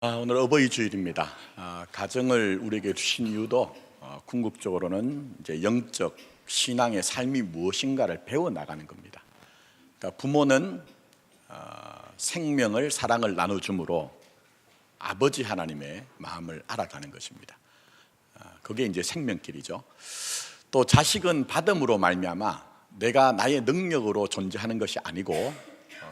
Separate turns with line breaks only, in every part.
오늘 어버이 주일입니다. 가정을 우리에게 주신 이유도 궁극적으로는 이제 영적 신앙의 삶이 무엇인가를 배워 나가는 겁니다. 그러니까 부모는 생명을 사랑을 나눠줌으로 아버지 하나님의 마음을 알아가는 것입니다. 그게 이제 생명길이죠. 또 자식은 받음으로 말미암아 내가 나의 능력으로 존재하는 것이 아니고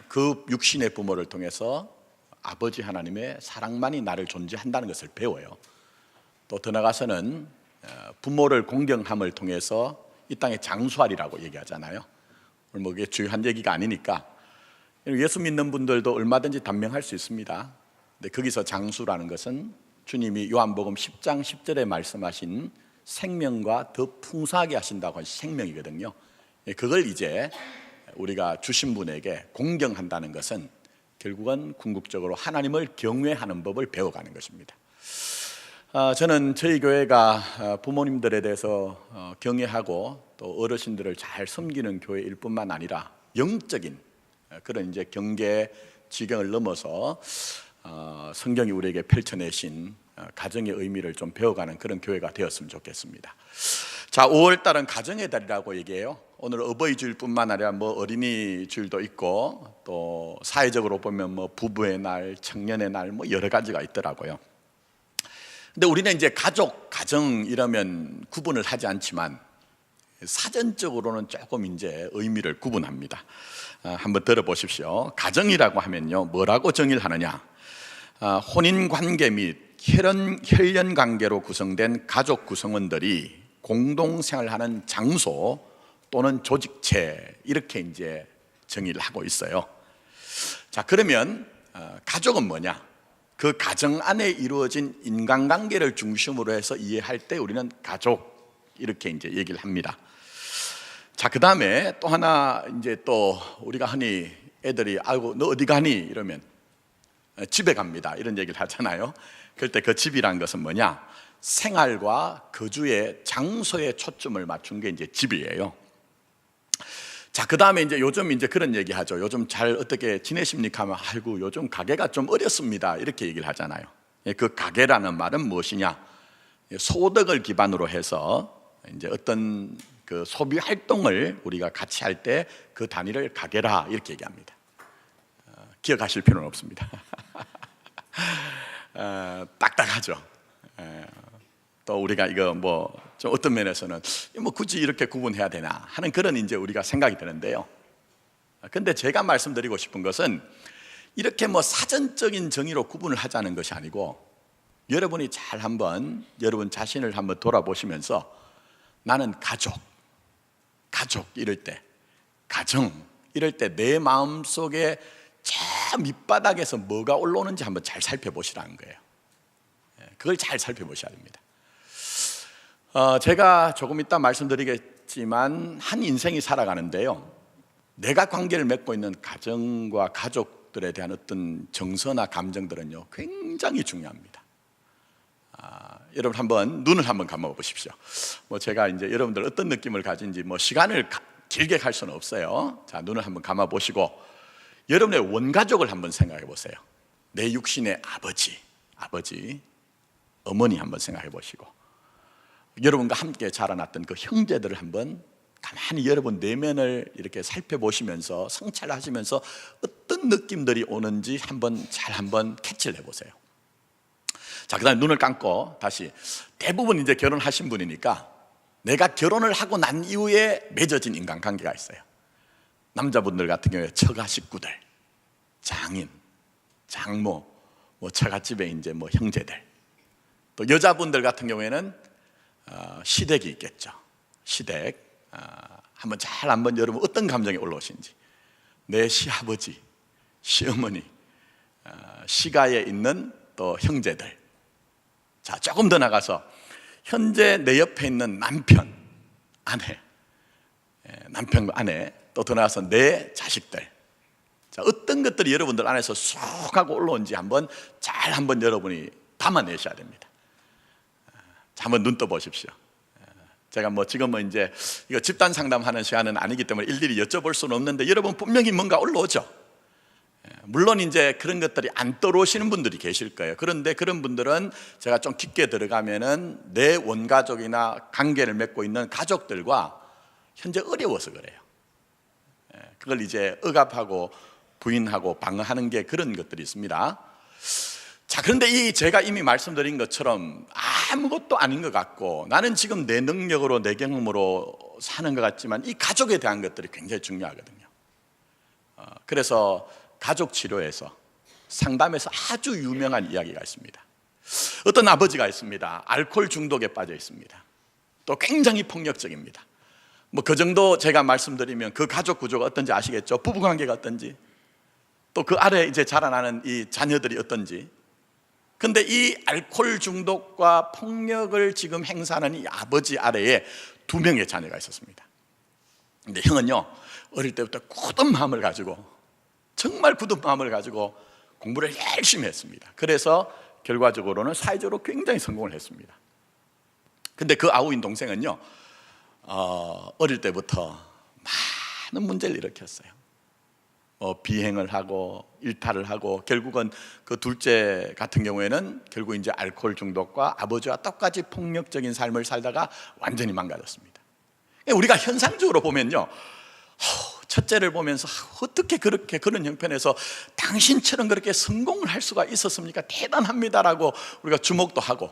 그 육신의 부모를 통해서 아버지 하나님의 사랑만이 나를 존재한다는 것을 배워요. 또 더 나아가서는 부모를 공경함을 통해서 이 땅에 장수하리라고 얘기하잖아요. 오늘 뭐 그게 중요한 얘기가 아니니까 예수 믿는 분들도 얼마든지 단명할 수 있습니다. 근데 거기서 장수라는 것은 주님이 요한복음 10장 10절에 말씀하신 생명과 더 풍성하게 하신다고 하신 생명이거든요. 그걸 이제 우리가 주신 분에게 공경한다는 것은 결국은 궁극적으로 하나님을 경외하는 법을 배워가는 것입니다. 저는 저희 교회가 부모님들에 대해서 경외하고 또 어르신들을 잘 섬기는 교회일 뿐만 아니라 영적인 그런 이제 경계 지경을 넘어서 성경이 우리에게 펼쳐내신 가정의 의미를 좀 배워가는 그런 교회가 되었으면 좋겠습니다. 자, 5월 달은 가정의 달이라고 얘기해요. 오늘 어버이 주일뿐만 아니라 뭐 어린이 주일도 있고 또 사회적으로 보면 뭐 부부의 날, 청년의 날 뭐 여러 가지가 있더라고요. 근데 우리는 이제 가족, 가정 이러면 구분을 하지 않지만 사전적으로는 조금 이제 의미를 구분합니다. 한번 들어보십시오. 가정이라고 하면요, 뭐라고 정의를 하느냐? 혼인 관계 및 혈연 관계로 구성된 가족 구성원들이 공동생활하는 장소 또는 조직체, 이렇게 이제 정의를 하고 있어요. 자, 그러면 가족은 뭐냐? 그 가정 안에 이루어진 인간관계를 중심으로 해서 이해할 때 우리는 가족, 이렇게 이제 얘기를 합니다. 자, 그 다음에 또 하나 이제 또 우리가 흔히 애들이 아이고 너 어디 가니? 이러면 집에 갑니다, 이런 얘기를 하잖아요. 그럴 때 그 집이란 것은 뭐냐? 생활과 거주의 장소에 초점을 맞춘 게 이제 집이에요. 자, 그 다음에 이제 요즘 이제 그런 얘기 하죠. 요즘 잘 어떻게 지내십니까? 하면 아이고 요즘 가게가 좀 어렵습니다, 이렇게 얘기를 하잖아요. 그 가게라는 말은 무엇이냐? 소득을 기반으로 해서 이제 어떤 그 소비 활동을 우리가 같이 할 때 그 단위를 가게라, 이렇게 얘기합니다. 기억하실 필요는 없습니다. 딱딱하죠. 또 우리가 이거 뭐 좀 어떤 면에서는 뭐 굳이 이렇게 구분해야 되나 하는 그런 이제 우리가 생각이 드는데요. 근데 제가 말씀드리고 싶은 것은 이렇게 뭐 사전적인 정의로 구분을 하자는 것이 아니고 여러분이 잘 한번 여러분 자신을 한번 돌아보시면서 나는 가족 이럴 때, 가정 이럴 때 내 마음속에 저 밑바닥에서 뭐가 올라오는지 한번 잘 살펴보시라는 거예요. 그걸 잘 살펴보셔야 됩니다. 제가 조금 이따 말씀드리겠지만 한 인생이 살아가는데요, 내가 관계를 맺고 있는 가정과 가족들에 대한 어떤 정서나 감정들은요 굉장히 중요합니다. 여러분 한번 눈을 한번 감아 보십시오. 뭐 제가 이제 여러분들 어떤 느낌을 가진지 뭐 시간을 길게 갈 수는 없어요. 자, 눈을 한번 감아 보시고 여러분의 원가족을 한번 생각해 보세요. 내 육신의 아버지, 어머니 한번 생각해 보시고 여러분과 함께 자라났던 그 형제들을 한번 가만히 여러분 내면을 이렇게 살펴보시면서 성찰하시면서 어떤 느낌들이 오는지 한번 캐치를 해보세요. 자, 그 다음에 눈을 감고 다시, 대부분 이제 결혼하신 분이니까 내가 결혼을 하고 난 이후에 맺어진 인간관계가 있어요. 남자분들 같은 경우에 처가 식구들, 장인, 장모, 뭐 처갓집에 이제 뭐 형제들, 또 여자분들 같은 경우에는 시댁이 있겠죠. 시댁. 한번 여러분 어떤 감정이 올라오신지, 내 시아버지, 시어머니, 시가에 있는 또 형제들. 자, 조금 더 나가서 현재 내 옆에 있는 남편, 아내, 또 더 나가서 내 자식들. 자, 어떤 것들이 여러분들 안에서 쑥 하고 올라온지 한번 여러분이 담아내셔야 됩니다. 자, 한번 눈 떠 보십시오. 제가 뭐 지금은 이제 이거 집단 상담하는 시간은 아니기 때문에 일일이 여쭤볼 수는 없는데 여러분 분명히 뭔가 올라오죠. 물론 이제 그런 것들이 안 떠오르시는 분들이 계실 거예요. 그런데 그런 분들은 제가 좀 깊게 들어가면은 내 원가족이나 관계를 맺고 있는 가족들과 현재 어려워서 그래요. 그걸 이제 억압하고 부인하고 방어하는 게 그런 것들이 있습니다. 자, 그런데 제가 이미 말씀드린 것처럼 아무것도 아닌 것 같고 나는 지금 내 능력으로 내 경험으로 사는 것 같지만 이 가족에 대한 것들이 굉장히 중요하거든요. 그래서 가족 치료에서 상담에서 아주 유명한 이야기가 있습니다. 어떤 아버지가 있습니다. 알코올 중독에 빠져 있습니다. 또 굉장히 폭력적입니다. 뭐 그 정도 제가 말씀드리면 그 가족 구조가 어떤지 아시겠죠? 부부 관계가 어떤지, 또 그 아래 이제 자라나는 이 자녀들이 어떤지. 근데 이 알코올 중독과 폭력을 지금 행사하는 이 아버지 아래에 2명의 자녀가 있었습니다. 근데 형은요, 어릴 때부터 굳은 마음을 가지고, 정말 굳은 마음을 가지고 공부를 열심히 했습니다. 그래서 결과적으로는 사회적으로 굉장히 성공을 했습니다. 근데 그 아우인 동생은요, 어릴 때부터 많은 문제를 일으켰어요. 비행을 하고 일탈을 하고, 결국은 그 둘째 같은 경우에는 결국 이제 알코올 중독과 아버지와 똑같이 폭력적인 삶을 살다가 완전히 망가졌습니다. 우리가 현상적으로 보면요, 첫째를 보면서 어떻게 그렇게 그런 형편에서 당신처럼 그렇게 성공을 할 수가 있었습니까? 대단합니다라고 우리가 주목도 하고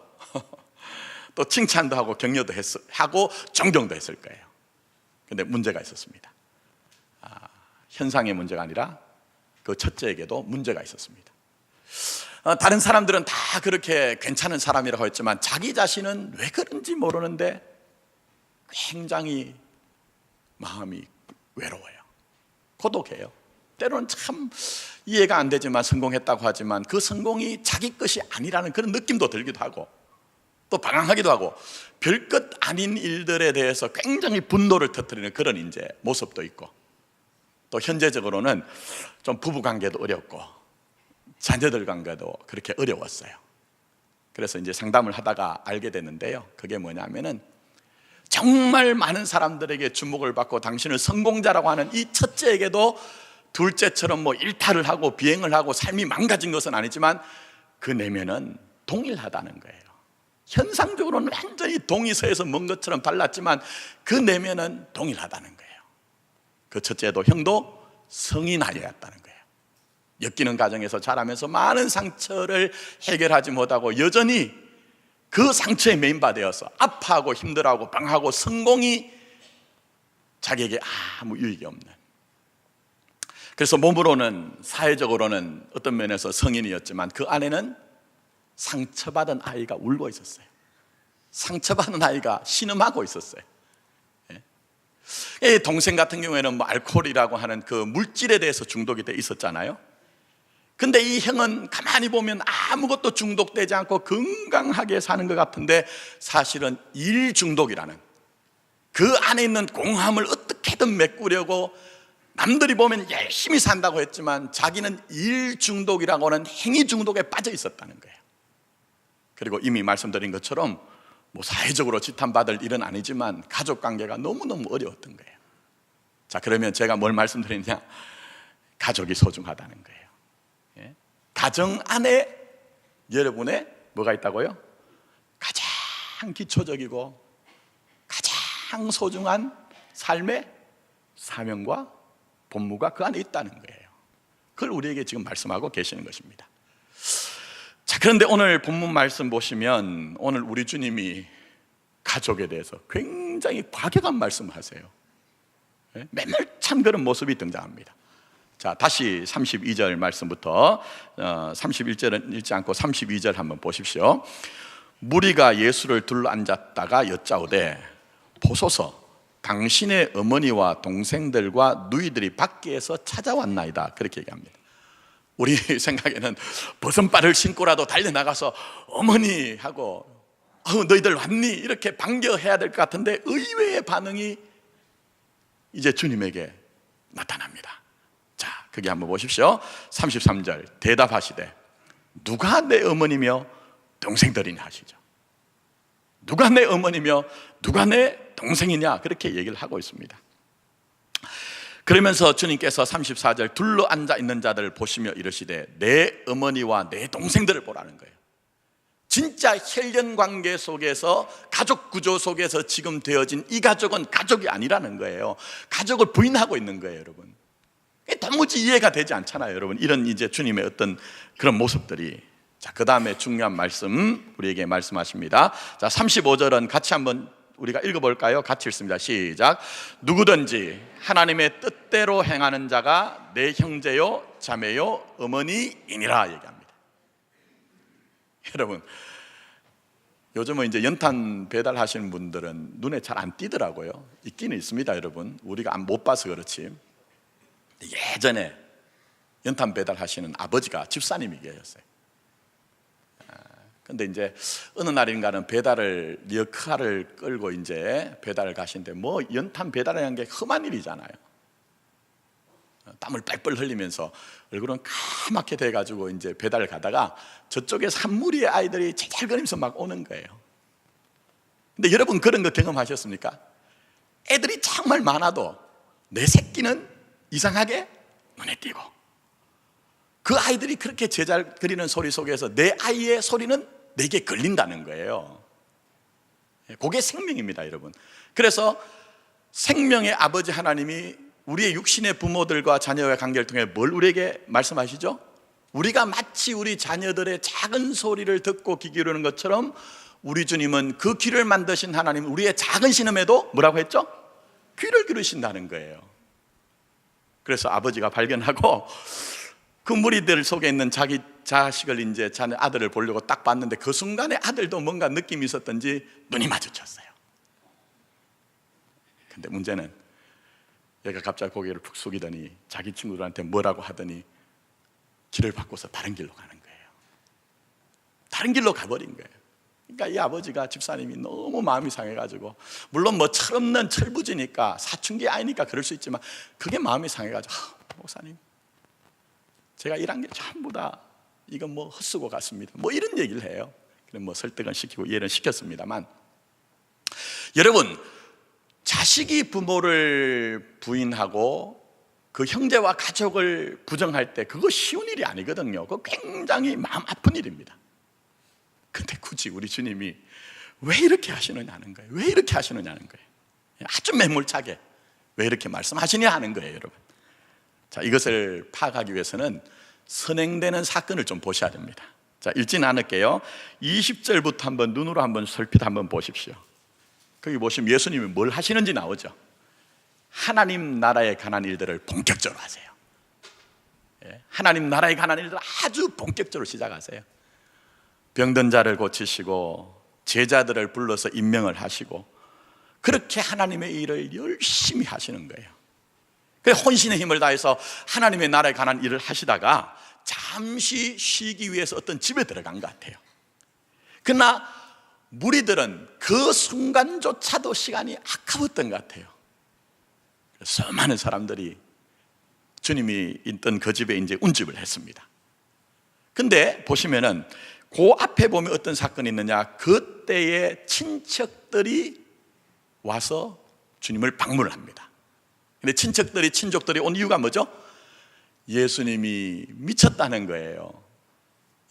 또 칭찬도 하고 격려도 하고 존경도 했을 거예요. 근데 문제가 있었습니다. 현상의 문제가 아니라 그 첫째에게도 문제가 있었습니다. 다른 사람들은 다 그렇게 괜찮은 사람이라고 했지만 자기 자신은 왜 그런지 모르는데 굉장히 마음이 외로워요. 고독해요. 때로는 참 이해가 안 되지만 성공했다고 하지만 그 성공이 자기 것이 아니라는 그런 느낌도 들기도 하고, 또 방황하기도 하고, 별것 아닌 일들에 대해서 굉장히 분노를 터뜨리는 그런 이제 모습도 있고, 또 현재적으로는 좀 부부 관계도 어렵고 자녀들 관계도 그렇게 어려웠어요. 그래서 이제 상담을 하다가 알게 됐는데요, 그게 뭐냐면은 정말 많은 사람들에게 주목을 받고 당신을 성공자라고 하는 이 첫째에게도 둘째처럼 뭐 일탈을 하고 비행을 하고 삶이 망가진 것은 아니지만 그 내면은 동일하다는 거예요. 현상적으로는 완전히 동의서에서 먼 것처럼 달랐지만 그 내면은 동일하다는 거예요. 그 첫째도 형도 성인아이였다는 거예요. 엮이는 과정에서 자라면서 많은 상처를 해결하지 못하고 여전히 그 상처에 메인바되어서 아파하고 힘들어하고 방하고 성공이 자기에게 아무 유익이 없는, 그래서 몸으로는 사회적으로는 어떤 면에서 성인이었지만 그 안에는 상처받은 아이가 울고 있었어요. 상처받은 아이가 신음하고 있었어요. 동생 같은 경우에는 뭐 알코올이라고 하는 그 물질에 대해서 중독이 돼 있었잖아요. 근데 이 형은 가만히 보면 아무것도 중독되지 않고 건강하게 사는 것 같은데 사실은 일 중독이라는, 그 안에 있는 공허함을 어떻게든 메꾸려고 남들이 보면 열심히 산다고 했지만 자기는 일 중독이라고 하는 행위 중독에 빠져 있었다는 거예요. 그리고 이미 말씀드린 것처럼 뭐 사회적으로 지탄받을 일은 아니지만 가족 관계가 너무너무 어려웠던 거예요. 자, 그러면 제가 뭘 말씀드리냐? 가족이 소중하다는 거예요. 가정 안에 여러분의 뭐가 있다고요? 가장 기초적이고 가장 소중한 삶의 사명과 본무가 그 안에 있다는 거예요. 그걸 우리에게 지금 말씀하고 계시는 것입니다. 자, 그런데 오늘 본문 말씀 보시면 오늘 우리 주님이 가족에 대해서 굉장히 과격한 말씀을 하세요. 매몰찬 그런 모습이 등장합니다. 자, 다시 32절 말씀부터 31절은 읽지 않고 32절 한번 보십시오. 무리가 예수를 둘러앉았다가 여짜오되 보소서, 당신의 어머니와 동생들과 누이들이 밖에서 찾아왔나이다. 그렇게 얘기합니다. 우리 생각에는 버선발을 신고라도 달려나가서 어머니 하고 너희들 왔니? 이렇게 반겨해야 될 것 같은데 의외의 반응이 이제 주님에게 나타납니다. 자, 거기 한번 보십시오. 33절 대답하시되 누가 내 어머니며 동생들이냐 하시죠. 누가 내 어머니며 누가 내 동생이냐, 그렇게 얘기를 하고 있습니다. 그러면서 주님께서 34절 둘러 앉아 있는 자들을 보시며 이르시되 내 어머니와 내 동생들을 보라는 거예요. 진짜 혈연 관계 속에서, 가족 구조 속에서 지금 되어진 이 가족은 가족이 아니라는 거예요. 가족을 부인하고 있는 거예요, 여러분. 도무지 이해가 되지 않잖아요, 여러분. 이런 이제 주님의 어떤 그런 모습들이. 자, 그 다음에 중요한 말씀 우리에게 말씀하십니다. 자, 35절은 같이 한번 우리가 읽어볼까요? 같이 읽습니다. 시작. 누구든지 하나님의 뜻대로 행하는 자가 내 형제요 자매요 어머니이니라 얘기합니다. 여러분, 요즘은 이제 연탄 배달하시는 분들은 눈에 잘 안 띄더라고요. 있기는 있습니다, 여러분. 우리가 못 봐서 그렇지. 예전에 연탄 배달하시는 아버지가 집사님이 계셨어요. 근데 이제 어느 날인가는 배달을 역할을 끌고 이제 배달을 가시는데, 뭐 연탄 배달하는 게 험한 일이잖아요. 땀을 뻘뻘 흘리면서 얼굴은 까맣게 돼가지고 이제 배달을 가다가 저쪽에서 한 무리의 아이들이 제잘거리면서 막 오는 거예요. 근데 여러분 그런 거 경험하셨습니까? 애들이 정말 많아도 내 새끼는 이상하게 눈에 띄고, 그 아이들이 그렇게 제잘거리는 소리 속에서 내 아이의 소리는 내게 걸린다는 거예요. 그게 생명입니다, 여러분. 그래서 생명의 아버지 하나님이 우리의 육신의 부모들과 자녀의 관계를 통해 뭘 우리에게 말씀하시죠? 우리가 마치 우리 자녀들의 작은 소리를 듣고 귀 기울이는 것처럼 우리 주님은 그 귀를 만드신 하나님, 우리의 작은 신음에도 뭐라고 했죠? 귀를 기울이신다는 거예요. 그래서 아버지가 발견하고 그 무리들 속에 있는 자기 자식을 이제 자녀 아들을 보려고 딱 봤는데, 그 순간에 아들도 뭔가 느낌이 있었던지 눈이 마주쳤어요. 근데 문제는 얘가 갑자기 고개를 푹 숙이더니 자기 친구들한테 뭐라고 하더니 길을 바꿔서 다른 길로 가는 거예요. 다른 길로 가버린 거예요. 그러니까 이 아버지가, 집사님이 너무 마음이 상해가지고, 물론 뭐 철없는 철부지니까 사춘기 아이니까 그럴 수 있지만 그게 마음이 상해가지고, 목사님 제가 일한 게 전부 다 이건 뭐 헛수고 같습니다, 뭐 이런 얘기를 해요. 그럼 뭐 설득은 시키고 이해는 시켰습니다만, 여러분, 자식이 부모를 부인하고 그 형제와 가족을 부정할 때 그거 쉬운 일이 아니거든요. 그거 굉장히 마음 아픈 일입니다. 근데 굳이 우리 주님이 왜 이렇게 하시느냐는 거예요. 왜 이렇게 하시느냐는 거예요. 아주 매몰차게 왜 이렇게 말씀하시냐 하는 거예요, 여러분. 자, 이것을 파악하기 위해서는 선행되는 사건을 좀 보셔야 됩니다. 자, 읽지는 않을게요. 20절부터 한번 눈으로 한번 설핏 한번 보십시오. 거기 보시면 예수님이 뭘 하시는지 나오죠. 하나님 나라에 관한 일들을 본격적으로 하세요. 하나님 나라에 관한 일들을 아주 본격적으로 시작하세요. 병든 자를 고치시고 제자들을 불러서 임명을 하시고, 그렇게 하나님의 일을 열심히 하시는 거예요. 그래서 혼신의 힘을 다해서 하나님의 나라에 관한 일을 하시다가 잠시 쉬기 위해서 어떤 집에 들어간 것 같아요. 그러나 무리들은 그 순간조차도 시간이 아까웠던 것 같아요. 그래서 많은 사람들이 주님이 있던 그 집에 이제 운집을 했습니다. 근데 보시면은 그 앞에 보면 어떤 사건이 있느냐, 그때의 친척들이 와서 주님을 방문을 합니다. 근데 친족들이 온 이유가 뭐죠? 예수님이 미쳤다는 거예요.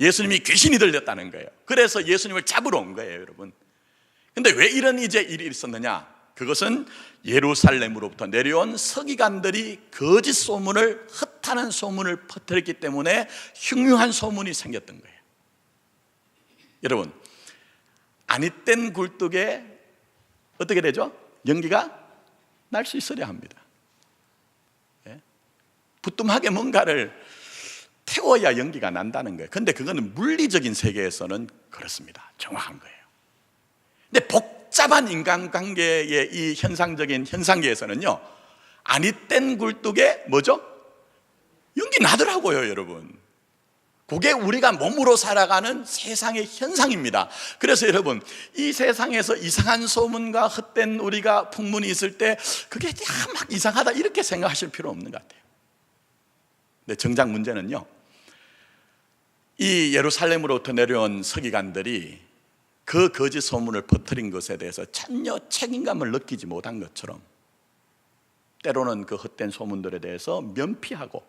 예수님이 귀신이 들렸다는 거예요. 그래서 예수님을 잡으러 온 거예요, 여러분. 근데 왜 이런 이제 일이 있었느냐? 그것은 예루살렘으로부터 내려온 서기관들이 거짓 소문을, 헛하는 소문을 퍼뜨렸기 때문에 흉흉한 소문이 생겼던 거예요. 여러분, 아니땐 굴뚝에 어떻게 되죠? 연기가 날 수 있어야 합니다. 부뚜하게 뭔가를 태워야 연기가 난다는 거예요. 근데 그거는 물리적인 세계에서는 그렇습니다. 정확한 거예요. 근데 복잡한 인간관계의 이 현상적인 현상계에서는요, 아니땐 굴뚝에 뭐죠? 연기 나더라고요, 여러분. 그게 우리가 몸으로 살아가는 세상의 현상입니다. 그래서 여러분, 이 세상에서 이상한 소문과 헛된 우리가 풍문이 있을 때 그게 막 이상하다 이렇게 생각하실 필요 없는 것 같아요. 근데 정작 문제는요, 이 예루살렘으로부터 내려온 서기관들이 그 거짓 소문을 퍼뜨린 것에 대해서 전혀 책임감을 느끼지 못한 것처럼 때로는 그 헛된 소문들에 대해서 면피하고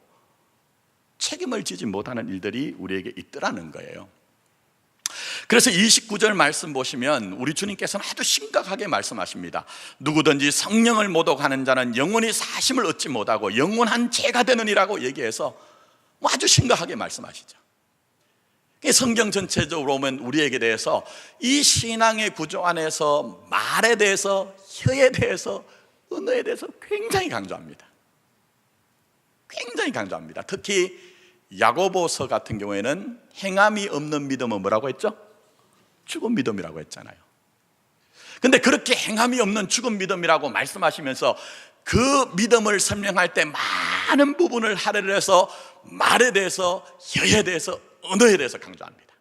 책임을 지지 못하는 일들이 우리에게 있더라는 거예요. 그래서 29절 말씀 보시면 우리 주님께서는 아주 심각하게 말씀하십니다. 누구든지 성령을 모독하는 자는 영원히 사심을 얻지 못하고 영원한 죄가 되느니라고 얘기해서 아주 심각하게 말씀하시죠. 성경 전체적으로 보면 우리에게 대해서 이 신앙의 구조 안에서 말에 대해서, 혀에 대해서, 언어에 대해서 굉장히 강조합니다. 굉장히 강조합니다. 특히 야고보서 같은 경우에는 행함이 없는 믿음은 뭐라고 했죠? 죽은 믿음이라고 했잖아요. 근데 그렇게 행함이 없는 죽은 믿음이라고 말씀하시면서 그 믿음을 설명할 때 많은 부분을 할애를 해서 말에 대해서, 혀에 대해서, 언어에 대해서 강조합니다.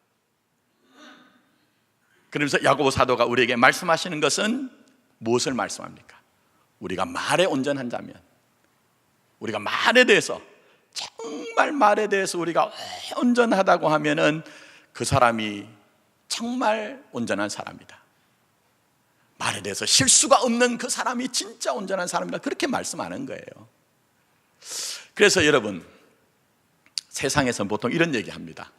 그러면서 야고보 사도가 우리에게 말씀하시는 것은 무엇을 말씀합니까? 우리가 말에 온전한 자면, 우리가 말에 대해서, 정말 말에 대해서 우리가 온전하다고 하면은 그 사람이 정말 온전한 사람이다. 말에 대해서 실수가 없는 그 사람이 진짜 온전한 사람이다. 그렇게 말씀하는 거예요. 그래서 여러분, 세상에서는 보통 이런 얘기합니다.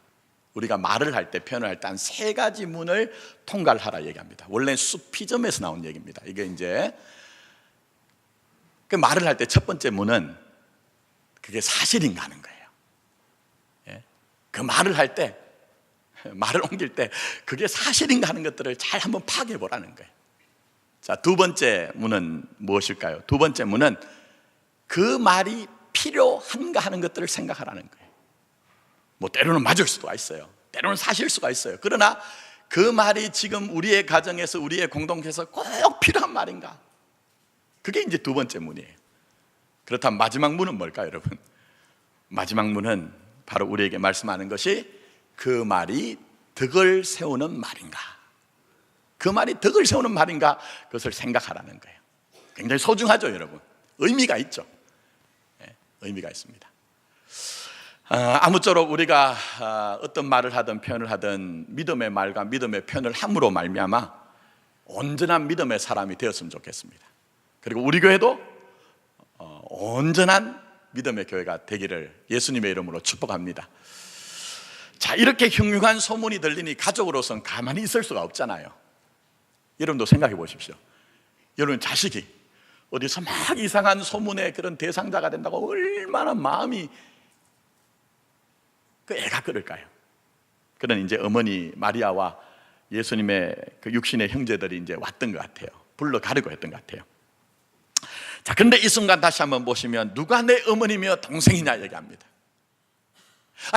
우리가 말을 할 때, 표현을 할 때 한 3가지 문을 통과하라 얘기합니다. 원래 수피점에서 나온 얘기입니다. 이게 이제 그 말을 할 때 첫 번째 문은 그게 사실인가 하는 거예요. 예? 그 말을 할 때, 말을 옮길 때 그게 사실인가 하는 것들을 잘 한번 파악해 보라는 거예요. 자, 두 번째 문은 무엇일까요? 두 번째 문은 그 말이 필요한가 하는 것들을 생각하라는 거예요. 뭐 때로는 맞을 수가 있어요. 때로는 사실 수가 있어요. 그러나 그 말이 지금 우리의 가정에서, 우리의 공동체에서 꼭 필요한 말인가? 그게 이제 두 번째 문이에요. 그렇다면 마지막 문은 뭘까요, 여러분? 마지막 문은 바로 우리에게 말씀하는 것이 그 말이 덕을 세우는 말인가? 그 말이 덕을 세우는 말인가? 그것을 생각하라는 거예요. 굉장히 소중하죠, 여러분. 의미가 있죠. 네, 의미가 있습니다. 아무쪼록 우리가 어떤 말을 하든 표현을 하든 믿음의 말과 믿음의 표현을 함으로 말미암아 온전한 믿음의 사람이 되었으면 좋겠습니다. 그리고 우리 교회도 온전한 믿음의 교회가 되기를 예수님의 이름으로 축복합니다. 자, 이렇게 흉흉한 소문이 들리니 가족으로서는 가만히 있을 수가 없잖아요. 여러분도 생각해 보십시오. 여러분 자식이 어디서 막 이상한 소문의 그런 대상자가 된다고 얼마나 마음이 그 애가 끓을까요? 그런 이제 어머니 마리아와 예수님의 그 육신의 형제들이 이제 왔던 것 같아요. 불러 가려고 했던 것 같아요. 자, 그런데 이 순간 다시 한번 보시면 누가 내 어머니며 동생이냐 얘기합니다.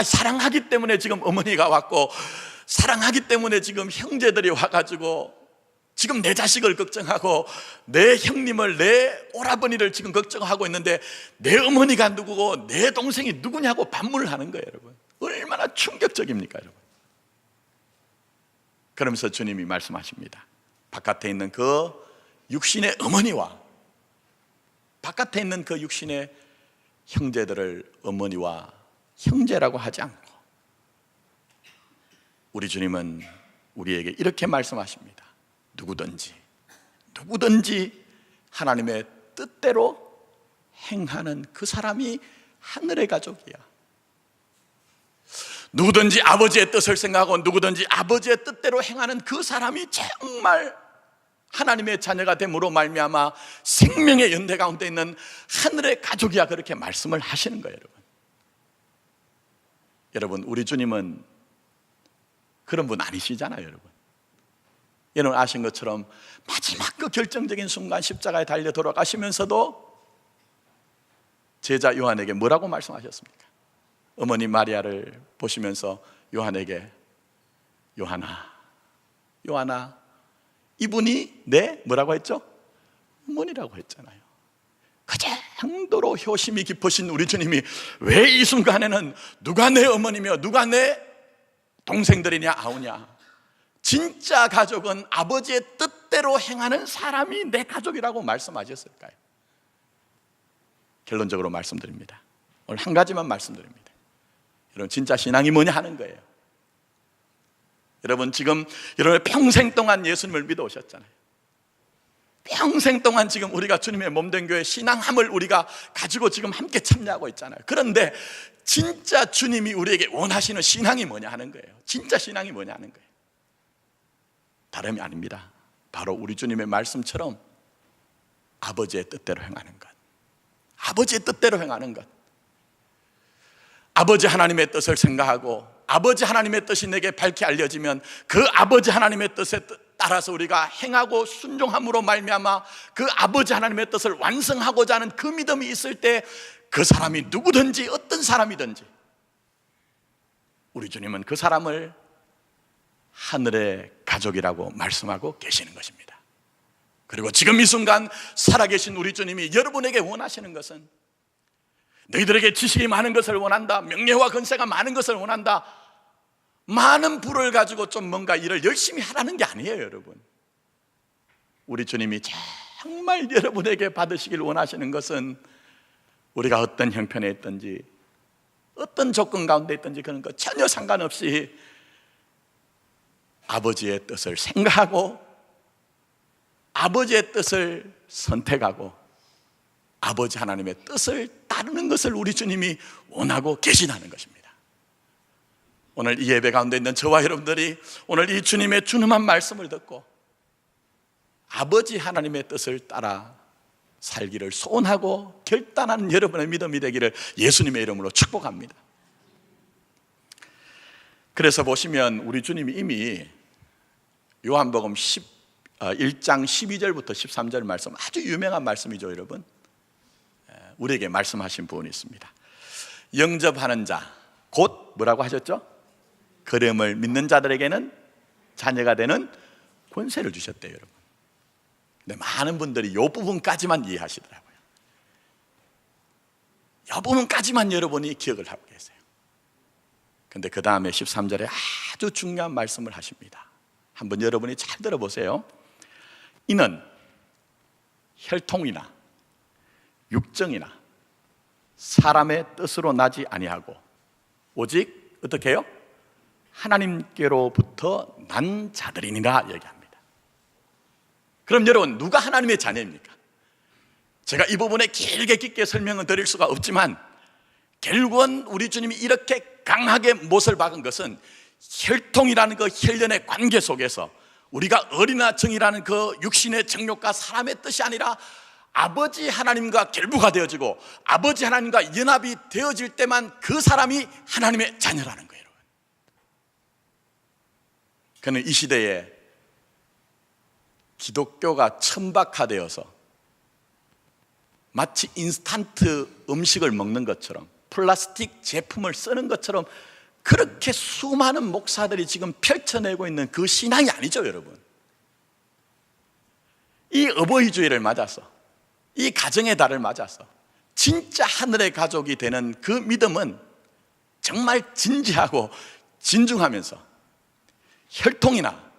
사랑하기 때문에 지금 어머니가 왔고, 사랑하기 때문에 지금 형제들이 와가지고 지금 내 자식을 걱정하고 내 형님을, 내 오라버니를 지금 걱정하고 있는데 내 어머니가 누구고 내 동생이 누구냐고 반문을 하는 거예요, 여러분. 얼마나 충격적입니까, 여러분? 그러면서 주님이 말씀하십니다. 바깥에 있는 그 육신의 어머니와 바깥에 있는 그 육신의 형제들을 어머니와 형제라고 하지 않고 우리 주님은 우리에게 이렇게 말씀하십니다. 누구든지 하나님의 뜻대로 행하는 그 사람이 하늘의 가족이야. 누구든지 아버지의 뜻을 생각하고 누구든지 아버지의 뜻대로 행하는 그 사람이 정말 하나님의 자녀가 됨으로 말미암아 생명의 연대 가운데 있는 하늘의 가족이야. 그렇게 말씀을 하시는 거예요, 여러분. 여러분, 우리 주님은 그런 분 아니시잖아요, 여러분. 여러분 아신 것처럼 마지막 그 결정적인 순간 십자가에 달려 돌아가시면서도 제자 요한에게 뭐라고 말씀하셨습니까? 어머니 마리아를 보시면서 요한에게 요한아 이분이 내 뭐라고 했죠? 어머니라고 했잖아요. 그 정도로 효심이 깊으신 우리 주님이 왜 이 순간에는 누가 내 어머니며 누가 내 동생들이냐 아우냐, 진짜 가족은 아버지의 뜻대로 행하는 사람이 내 가족이라고 말씀하셨을까요? 결론적으로 말씀드립니다. 오늘 한 가지만 말씀드립니다. 여러분, 진짜 신앙이 뭐냐 하는 거예요. 여러분, 지금 여러분 평생 동안 예수님을 믿어오셨잖아요. 평생 동안 지금 우리가 주님의 몸된 교회 신앙함을 우리가 가지고 지금 함께 참여하고 있잖아요. 그런데 진짜 주님이 우리에게 원하시는 신앙이 뭐냐 하는 거예요. 진짜 신앙이 뭐냐 하는 거예요. 다름이 아닙니다. 바로 우리 주님의 말씀처럼 아버지의 뜻대로 행하는 것, 아버지의 뜻대로 행하는 것. 아버지 하나님의 뜻을 생각하고 아버지 하나님의 뜻이 내게 밝히 알려지면 그 아버지 하나님의 뜻에 따라서 우리가 행하고 순종함으로 말미암아 그 아버지 하나님의 뜻을 완성하고자 하는 그 믿음이 있을 때 그 사람이 누구든지 어떤 사람이든지 우리 주님은 그 사람을 하늘의 가족이라고 말씀하고 계시는 것입니다. 그리고 지금 이 순간 살아계신 우리 주님이 여러분에게 원하시는 것은 너희들에게 지식이 많은 것을 원한다, 명예와 권세가 많은 것을 원한다, 많은 부를 가지고 좀 뭔가 일을 열심히 하라는 게 아니에요. 여러분, 우리 주님이 정말 여러분에게 받으시길 원하시는 것은 우리가 어떤 형편에 있든지 어떤 조건 가운데 있든지 그런 거 전혀 상관없이 아버지의 뜻을 생각하고 아버지의 뜻을 선택하고 아버지 하나님의 뜻을 따르는 것을 우리 주님이 원하고 계시다는 것입니다. 오늘 이 예배 가운데 있는 저와 여러분들이 오늘 이 주님의 준엄한 말씀을 듣고 아버지 하나님의 뜻을 따라 살기를 소원하고 결단하는 여러분의 믿음이 되기를 예수님의 이름으로 축복합니다. 그래서 보시면 우리 주님이 이미 요한복음 1장 12절부터 13절 말씀, 아주 유명한 말씀이죠. 여러분, 우리에게 말씀하신 부분이 있습니다. 영접하는 자, 곧 뭐라고 하셨죠? 그름을 믿는 자들에게는 자녀가 되는 권세를 주셨대요. 여러분, 근데 많은 분들이 이 부분까지만 이해하시더라고요. 이 부분까지만 여러분이 기억을 하고 계세요. 근데 그 다음에 13절에 아주 중요한 말씀을 하십니다. 한번 여러분이 잘 들어보세요. 이는 혈통이나 육정이나 사람의 뜻으로 나지 아니하고 오직 어떻게 해요? 하나님께로부터 난 자들이니라 얘기합니다. 그럼 여러분, 누가 하나님의 자녀입니까? 제가 이 부분에 길게 깊게 설명을 드릴 수가 없지만 결국은 우리 주님이 이렇게 강하게 못을 박은 것은 혈통이라는 그 혈연의 관계 속에서 우리가 어린아 정이라는 그 육신의 정욕과 사람의 뜻이 아니라 아버지 하나님과 결부가 되어지고 아버지 하나님과 연합이 되어질 때만 그 사람이 하나님의 자녀라는 거예요. 그는 이 시대에 기독교가 천박화되어서 마치 인스턴트 음식을 먹는 것처럼 플라스틱 제품을 쓰는 것처럼 그렇게 수많은 목사들이 지금 펼쳐내고 있는 그 신앙이 아니죠. 여러분, 이 어버이주의를 맞아서 이 가정의 달을 맞아서 진짜 하늘의 가족이 되는 그 믿음은 정말 진지하고 진중하면서 혈통이나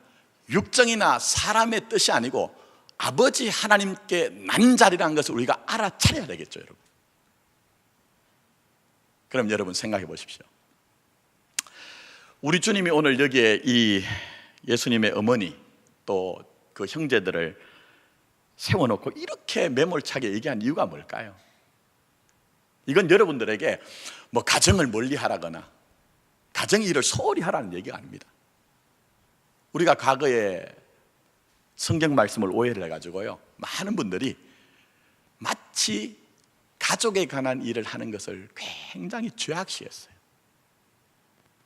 육정이나 사람의 뜻이 아니고 아버지 하나님께 난 자리라는 것을 우리가 알아차려야 되겠죠. 여러분, 그럼 여러분 생각해 보십시오. 우리 주님이 오늘 여기에 이 예수님의 어머니 또 그 형제들을 세워놓고 이렇게 매몰차게 얘기한 이유가 뭘까요? 이건 여러분들에게 뭐 가정을 멀리하라거나 가정 일을 소홀히 하라는 얘기가 아닙니다. 우리가 과거에 성경 말씀을 오해를 해가지고요, 많은 분들이 마치 가족에 관한 일을 하는 것을 굉장히 죄악시했어요.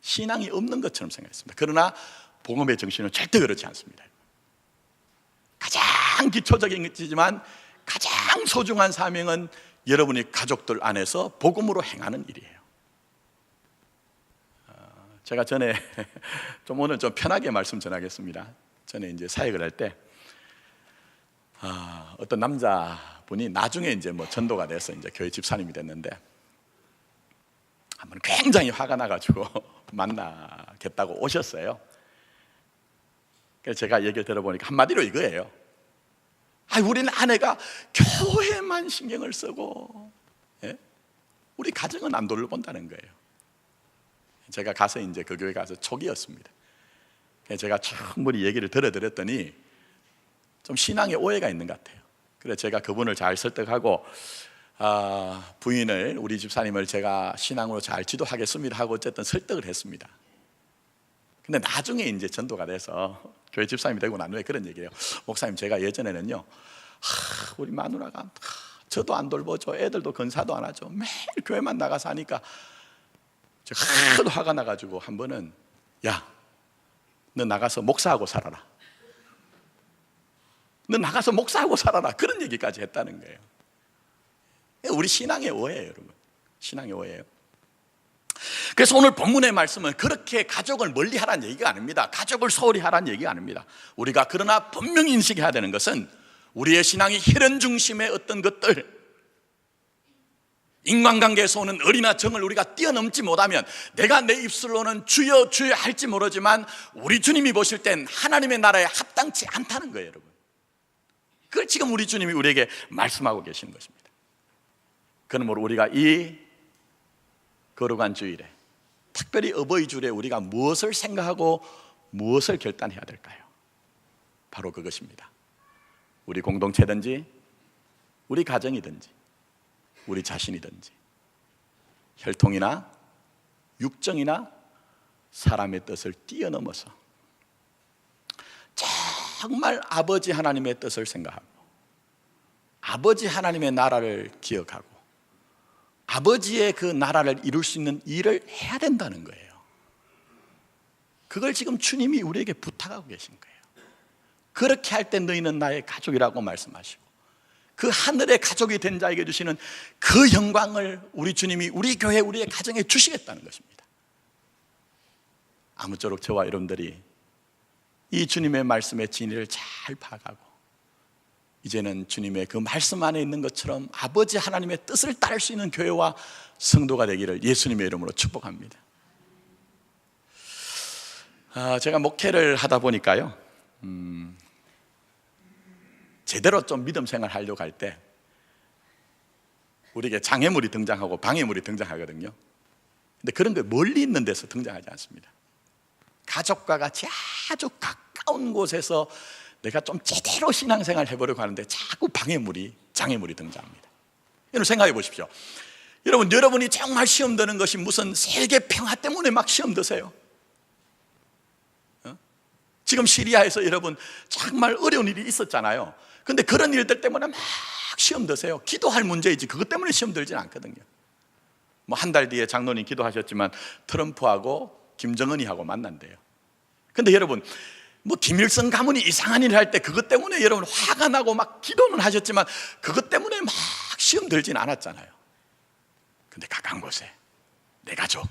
신앙이 없는 것처럼 생각했습니다. 그러나 복음의 정신은 절대 그렇지 않습니다. 가장 기초적인 것이지만 가장 소중한 사명은 여러분이 가족들 안에서 복음으로 행하는 일이에요. 제가 전에 좀 오늘 좀 편하게 말씀 전하겠습니다. 전에 이제 사역을 할 때 어떤 남자분이 나중에 이제 뭐 전도가 돼서 이제 교회 집사님이 됐는데 한번 굉장히 화가 나가지고 만나겠다고 오셨어요. 그래서 제가 얘기를 들어보니까 한마디로 이거예요. 우리는 아내가 교회만 신경을 쓰고 우리 가정은 안 돌려본다는 거예요. 제가 가서 이제 그 교회 가서 초기였습니다. 제가 충분히 얘기를 들어드렸더니 좀 신앙에 오해가 있는 것 같아요. 그래서 제가 그분을 잘 설득하고 부인을, 우리 집사님을 제가 신앙으로 잘 지도하겠습니다 하고 어쨌든 설득을 했습니다. 근데 나중에 이제 전도가 돼서 교회 집사님이 되고 난 후에 그런 얘기를 해요. 목사님, 제가 예전에는요, 우리 마누라가 저도 안 돌보죠, 애들도 건사도 안 하죠, 매일 교회만 나가서 하니까 제가 하도 화가 나가지고 한 번은, 야, 너 나가서 목사하고 살아라, 너 나가서 목사하고 살아라, 그런 얘기까지 했다는 거예요. 우리 신앙의 오해예요, 여러분. 신앙의 오해예요. 그래서 오늘 본문의 말씀은 그렇게 가족을 멀리 하라는 얘기가 아닙니다. 가족을 소홀히 하라는 얘기가 아닙니다. 우리가 그러나 분명히 인식해야 되는 것은 우리의 신앙이 혈연 중심의 어떤 것들, 인간관계에서 오는 의리나 정을 우리가 뛰어넘지 못하면, 내가 내 입술로는 주여 주여 할지 모르지만 우리 주님이 보실 땐 하나님의 나라에 합당치 않다는 거예요, 여러분. 그걸 지금 우리 주님이 우리에게 말씀하고 계시는 것입니다. 그러므로 우리가 이 거룩한 주일에, 특별히 어버이 주일에 우리가 무엇을 생각하고 무엇을 결단해야 될까요? 바로 그것입니다. 우리 공동체든지 우리 가정이든지 우리 자신이든지 혈통이나 육정이나 사람의 뜻을 뛰어넘어서 정말 아버지 하나님의 뜻을 생각하고 아버지 하나님의 나라를 기억하고 아버지의 그 나라를 이룰 수 있는 일을 해야 된다는 거예요. 그걸 지금 주님이 우리에게 부탁하고 계신 거예요. 그렇게 할 때 너희는 나의 가족이라고 말씀하시고, 그 하늘의 가족이 된 자에게 주시는 그 영광을 우리 주님이 우리 교회, 우리의 가정에 주시겠다는 것입니다. 아무쪼록 저와 여러분들이 이 주님의 말씀의 진리를 잘 파악하고 이제는 주님의 그 말씀 안에 있는 것처럼 아버지 하나님의 뜻을 따를 수 있는 교회와 성도가 되기를 예수님의 이름으로 축복합니다. 제가 목회를 하다 보니까요, 제대로 좀 믿음 생활 하려고 할 때 우리에게 장애물이 등장하고 방해물이 등장하거든요. 근데 그런 게 멀리 있는 데서 등장하지 않습니다. 가족과 같이 아주 가까운 곳에서 내가 좀 제대로 신앙생활 해보려고 하는데 자꾸 방해물이, 장애물이 등장합니다. 여러분 생각해 보십시오. 여러분이 정말 시험 드는 것이 무슨 세계 평화 때문에 막 시험 드세요? 지금 시리아에서 여러분 정말 어려운 일이 있었잖아요. 근데 그런 일들 때문에 막 시험 드세요. 기도할 문제이지 그것 때문에 시험 들지는 않거든요. 뭐 한 달 뒤에 장로님 기도하셨지만 트럼프하고 김정은이하고 만난대요. 근데 여러분, 뭐 김일성 가문이 이상한 일을 할 때 그것 때문에 여러분 화가 나고 막 기도는 하셨지만 그것 때문에 막 시험 들지는 않았잖아요. 근데 가까운 곳에 내 가족,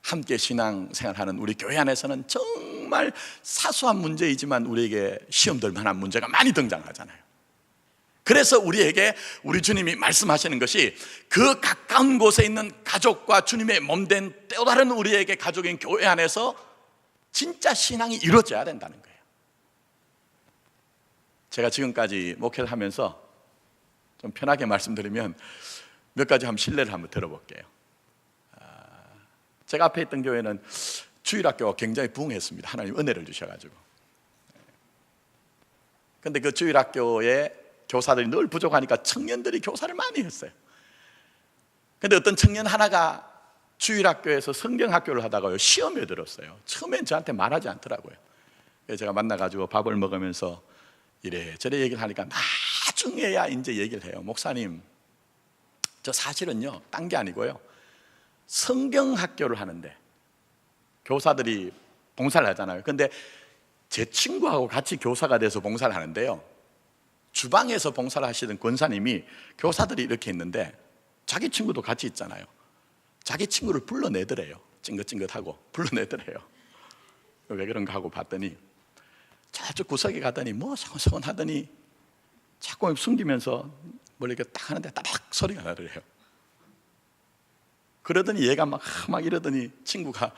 함께 신앙생활하는 우리 교회 안에서는 정말 사소한 문제이지만 우리에게 시험 들 만한 문제가 많이 등장하잖아요. 그래서 우리에게 우리 주님이 말씀하시는 것이 그 가까운 곳에 있는 가족과 주님의 몸된 또 다른 우리에게 가족인 교회 안에서 진짜 신앙이 이루어져야 된다는 거예요. 제가 지금까지 목회를 하면서 좀 편하게 말씀드리면 몇 가지 한번 신뢰를 한번 들어볼게요. 제가 앞에 있던 교회는 주일학교가 굉장히 부흥했습니다. 하나님 은혜를 주셔가지고. 근데 그 주일학교에 교사들이 늘 부족하니까 청년들이 교사를 많이 했어요. 근데 어떤 청년 하나가 주일학교에서 성경학교를 하다가요 시험에 들었어요. 처음엔 저한테 말하지 않더라고요. 그래서 제가 만나가지고 밥을 먹으면서 이래저래 얘기를 하니까 나중에야 이제 얘기를 해요. 목사님, 저 사실은요 딴 게 아니고요, 성경학교를 하는데 교사들이 봉사를 하잖아요. 근데 제 친구하고 같이 교사가 돼서 봉사를 하는데요, 주방에서 봉사를 하시던 권사님이 교사들이 이렇게 있는데 자기 친구도 같이 있잖아요. 자기 친구를 불러내더래요. 찡긋찡긋하고 불러내더래요. 왜 그런가 하고 봤더니 저쪽 구석에 가더니 뭐 서건서건 하더니 자꾸 숨기면서 뭘 이렇게 딱 하는데 따박 소리가 나더래요. 그러더니 얘가 막 이러더니 친구가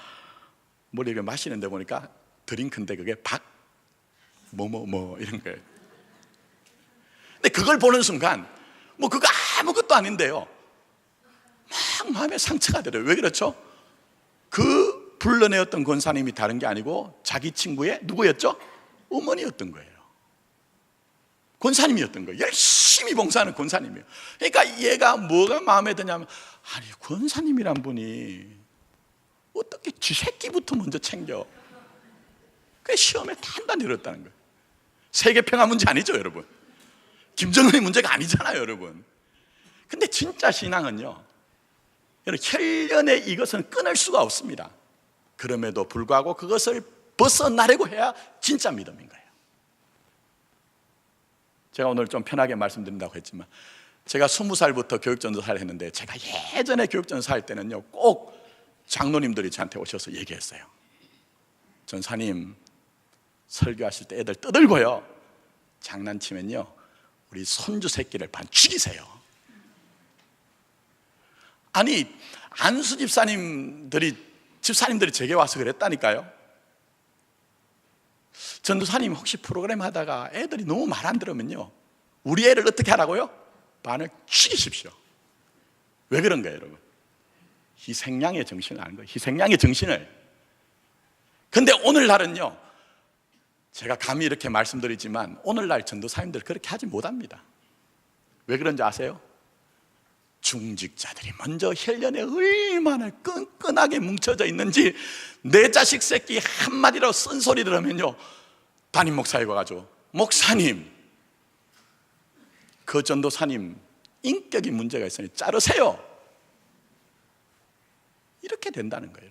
뭘 이렇게 마시는데 보니까 드링크인데 그게 뭐 이런 거예요. 근데 그걸 보는 순간 뭐 그거 아무것도 아닌데요, 막 마음에 상처가 들어요. 왜 그렇죠? 그 불러내었던 권사님이 다른 게 아니고 자기 친구의 누구였죠? 어머니였던 거예요. 권사님이었던 거예요. 열심히 봉사하는 권사님이에요. 그러니까 얘가 뭐가 마음에 드냐면, 아니 권사님이란 분이 어떻게 지 새끼부터 먼저 챙겨? 그 시험에 단단히 들었다는 거예요. 세계평화 문제 아니죠 여러분? 김정은의 문제가 아니잖아요 여러분. 근데 진짜 신앙은요, 여러분 혈연의 이것은 끊을 수가 없습니다. 그럼에도 불구하고 그것을 벗어나려고 해야 진짜 믿음인 거예요. 제가 오늘 좀 편하게 말씀드린다고 했지만, 제가 20살부터 교육전도사를 했는데, 제가 예전에 교육전도사 할 때는요 꼭 장로님들이 저한테 오셔서 얘기했어요. 전사님, 설교하실 때 애들 떠들고요 장난치면요 우리 손주 새끼를 반 죽이세요. 아니 안수 집사님들이 제게 와서 그랬다니까요. 전도사님 혹시 프로그램 하다가 애들이 너무 말 안 들으면요 우리 애를 어떻게 하라고요? 반을 죽이십시오. 왜 그런 거예요 여러분? 희생양의 정신을 아는 거예요. 희생양의 정신을. 근데 오늘날은요, 제가 감히 이렇게 말씀드리지만 오늘날 전도사님들 그렇게 하지 못합니다. 왜 그런지 아세요? 중직자들이 먼저 혈연에 얼마나 끈끈하게 뭉쳐져 있는지, 내 자식 새끼 한마디로 쓴소리 들으면요 담임 목사에 와가지고, 목사님, 그 전도사님 인격이 문제가 있으니 자르세요. 이렇게 된다는 거예요.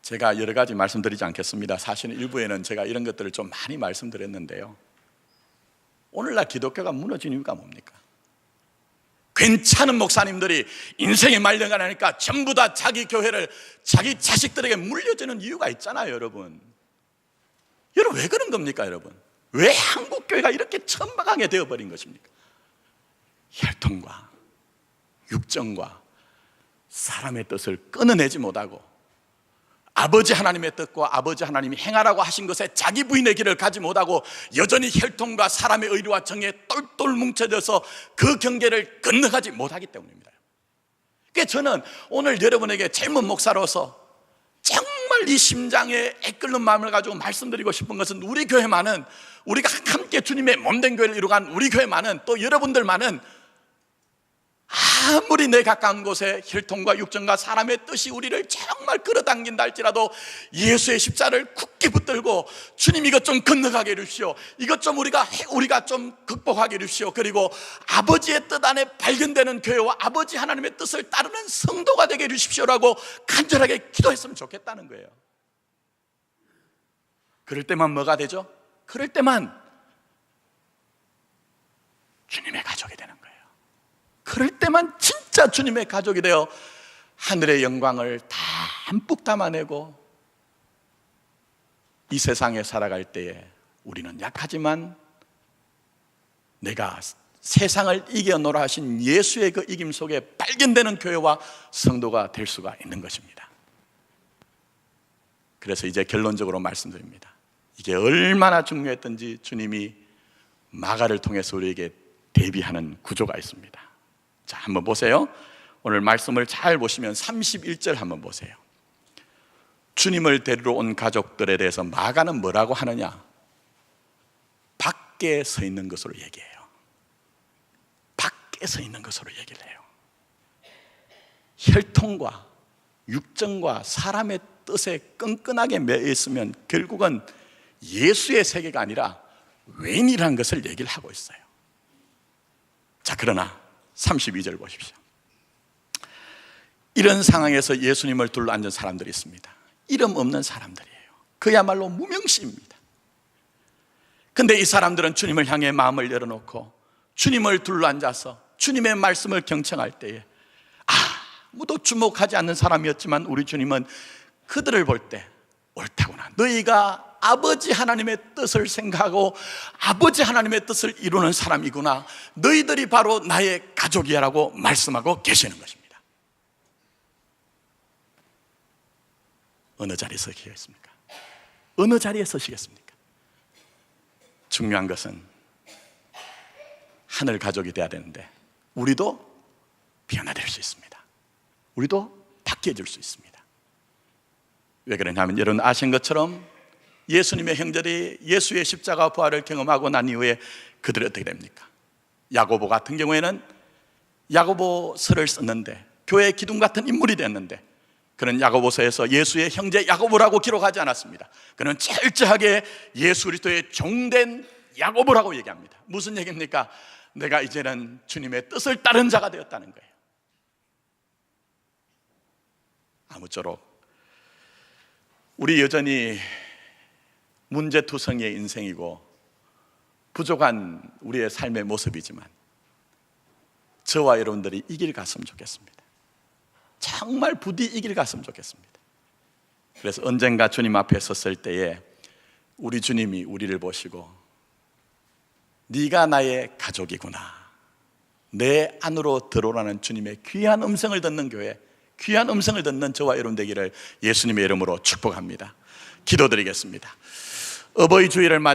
제가 여러 가지 말씀드리지 않겠습니다. 사실은 일부에는 제가 이런 것들을 좀 많이 말씀드렸는데요, 오늘날 기독교가 무너진 이유가 뭡니까? 괜찮은 목사님들이 인생에 말려가니까 전부 다 자기 교회를 자기 자식들에게 물려주는 이유가 있잖아요 여러분. 여러분 왜 그런 겁니까 여러분? 왜 한국 교회가 이렇게 천박하게 되어버린 것입니까? 혈통과 육정과 사람의 뜻을 끊어내지 못하고, 아버지 하나님의 뜻과 아버지 하나님이 행하라고 하신 것에 자기 부인의 길을 가지 못하고 여전히 혈통과 사람의 의리와 정에 똘똘 뭉쳐져서 그 경계를 건너가지 못하기 때문입니다. 그래서 저는 오늘 여러분에게 젊은 목사로서 정말 이 심장에 애끓는 마음을 가지고 말씀드리고 싶은 것은, 우리 교회만은, 우리가 함께 주님의 몸된 교회를 이루간 우리 교회만은, 또 여러분들만은 아무리 내 가까운 곳에 혈통과 육정과 사람의 뜻이 우리를 정말 끌어당긴다 할지라도 예수의 십자를 굳게 붙들고, 주님 이것 좀 건너가게 해주시오, 이것 좀 우리가 좀 극복하게 해주시오, 그리고 아버지의 뜻 안에 발견되는 교회와 아버지 하나님의 뜻을 따르는 성도가 되게 해주십시오라고 간절하게 기도했으면 좋겠다는 거예요. 그럴 때만 뭐가 되죠? 그럴 때만 주님의 가족이 되는 거예요. 그럴 때만 진짜 주님의 가족이 되어 하늘의 영광을 담뿍 담아내고 이 세상에 살아갈 때에 우리는 약하지만 내가 세상을 이겨노라 하신 예수의 그 이김 속에 발견되는 교회와 성도가 될 수가 있는 것입니다. 그래서 이제 결론적으로 말씀드립니다. 이게 얼마나 중요했던지 주님이 마가를 통해서 우리에게 대비하는 구조가 있습니다. 자, 한번 보세요. 오늘 말씀을 잘 보시면 31절 한번 보세요. 주님을 데리러 온 가족들에 대해서 마가는 뭐라고 하느냐? 밖에 서 있는 것으로 얘기해요. 밖에 서 있는 것으로 얘기를 해요. 혈통과 육정과 사람의 뜻에 끈끈하게 매여 있으면 결국은 예수의 세계가 아니라 외인이라는 것을 얘기를 하고 있어요. 자, 그러나 32절 보십시오. 이런 상황에서 예수님을 둘러앉은 사람들이 있습니다. 이름 없는 사람들이에요. 그야말로 무명시입니다. 근데 이 사람들은 주님을 향해 마음을 열어놓고 주님을 둘러앉아서 주님의 말씀을 경청할 때에 아무도 주목하지 않는 사람이었지만 우리 주님은 그들을 볼 때 옳다구나, 너희가 아버지 하나님의 뜻을 생각하고 아버지 하나님의 뜻을 이루는 사람이구나, 너희들이 바로 나의 가족이야 라고 말씀하고 계시는 것입니다. 어느 자리에 서시겠습니까? 어느 자리에 서시겠습니까? 중요한 것은 하늘 가족이 돼야 되는데 우리도 변화될 수 있습니다. 우리도 바뀌어질 수 있습니다. 왜 그러냐면 여러분 아신 것처럼 예수님의 형제들이 예수의 십자가 부활을 경험하고 난 이후에 그들이 어떻게 됩니까? 야고보 같은 경우에는 야고보서를 썼는데 교회의 기둥 같은 인물이 됐는데, 그는 야고보서에서 예수의 형제 야고보라고 기록하지 않았습니다. 그는 철저하게 예수 그리스도의 종된 야고보라고 얘기합니다. 무슨 얘기입니까? 내가 이제는 주님의 뜻을 따른 자가 되었다는 거예요. 아무쪼록 우리 여전히 문제투성이의 인생이고 부족한 우리의 삶의 모습이지만 저와 여러분들이 이 길 갔으면 좋겠습니다. 정말 부디 이 길 갔으면 좋겠습니다. 그래서 언젠가 주님 앞에 섰을 때에 우리 주님이 우리를 보시고 네가 나의 가족이구나, 내 안으로 들어오라는 주님의 귀한 음성을 듣는 교회, 귀한 음성을 듣는 저와 여러분 되기를 예수님의 이름으로 축복합니다. 기도드리겠습니다. 어버이 주일을 맞아